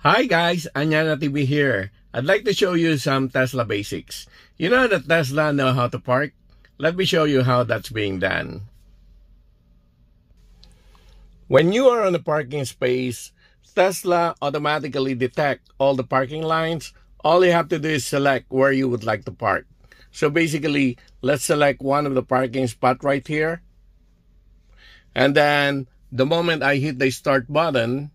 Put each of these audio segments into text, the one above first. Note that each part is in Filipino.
Hi guys, Anyana TV here. I'd like to show you some Tesla basics. You know that Tesla know how to park? Let me show you how that's being done. When you are on a parking space, Tesla automatically detect all the parking lines. All you have to do is select where you would like to park. So basically, let's select one of the parking spot right here. And then the moment I hit the start button,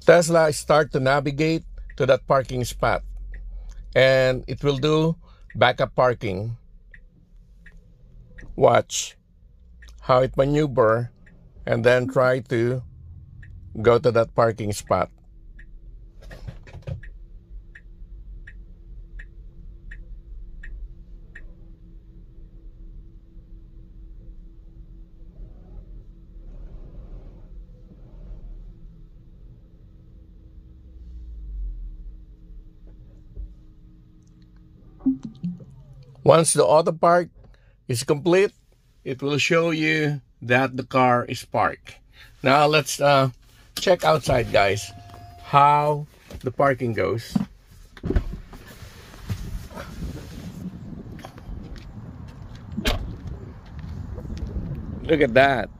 Tesla start to navigate to that parking spot, and it will do backup parking. Watch how it maneuver and then try to go to that parking spot. Once the auto park is complete, it will show you that the car is parked. Now let's check outside, guys, how the parking goes. Look at that.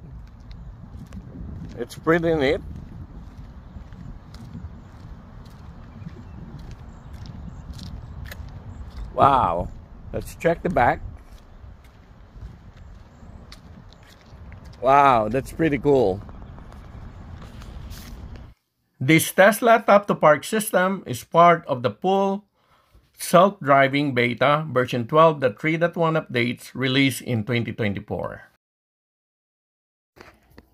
It's pretty neat. Wow. Let's check the back. Wow, that's pretty cool. This Tesla Tap to Park system is part of the full self-driving beta version 12.3.1 updates released in 2024.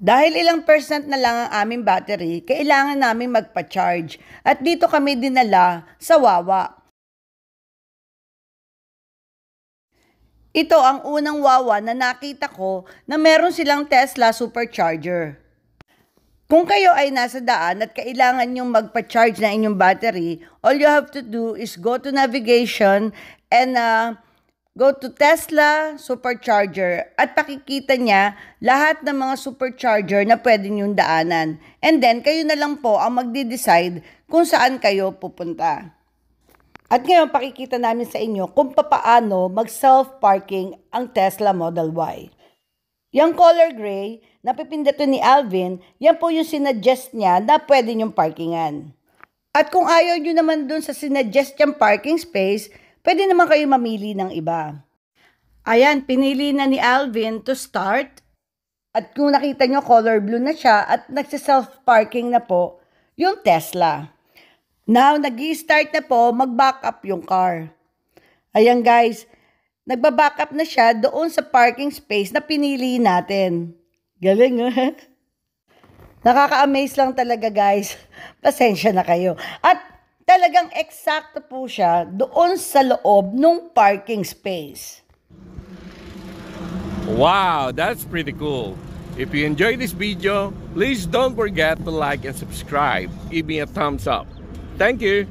Dahil ilang percent na lang ang aming battery, kailangan namin magpa-charge at dito kami dinala sa Wawa. Ito ang unang Wawa na nakita ko na meron silang Tesla Supercharger. Kung kayo ay nasa daan at kailangan nyong magpa-charge na inyong battery, all you have to do is go to navigation and go to Tesla Supercharger at pakikita niya lahat ng mga supercharger na pwede nyong daanan. And then, kayo na lang po ang magde-decide kung saan kayo pupunta. At ngayon, pakikita namin sa inyo kung papaano mag-self-parking ang Tesla Model Y. Yung color gray, napipindutin ni Alvin, yan po yung sinuggest niya na pwede nyong parkingan. At kung ayaw nyo naman dun sa sinuggest yung parking space, pwede naman kayo mamili ng iba. Ayan, pinili na ni Alvin to start. At kung nakita nyo, color blue na siya at nagsi-self-parking na po yung Tesla. Now, nag-i-start na po, mag-back up yung car. Ayan guys, nagba-back up na siya doon sa parking space na pinili natin. Galing Nakaka-amaze lang talaga guys. Pasensya na kayo. At talagang eksakto po siya doon sa loob ng parking space. Wow, that's pretty cool. If you enjoyed this video, please don't forget to like and subscribe. Give me a thumbs up. Thank you.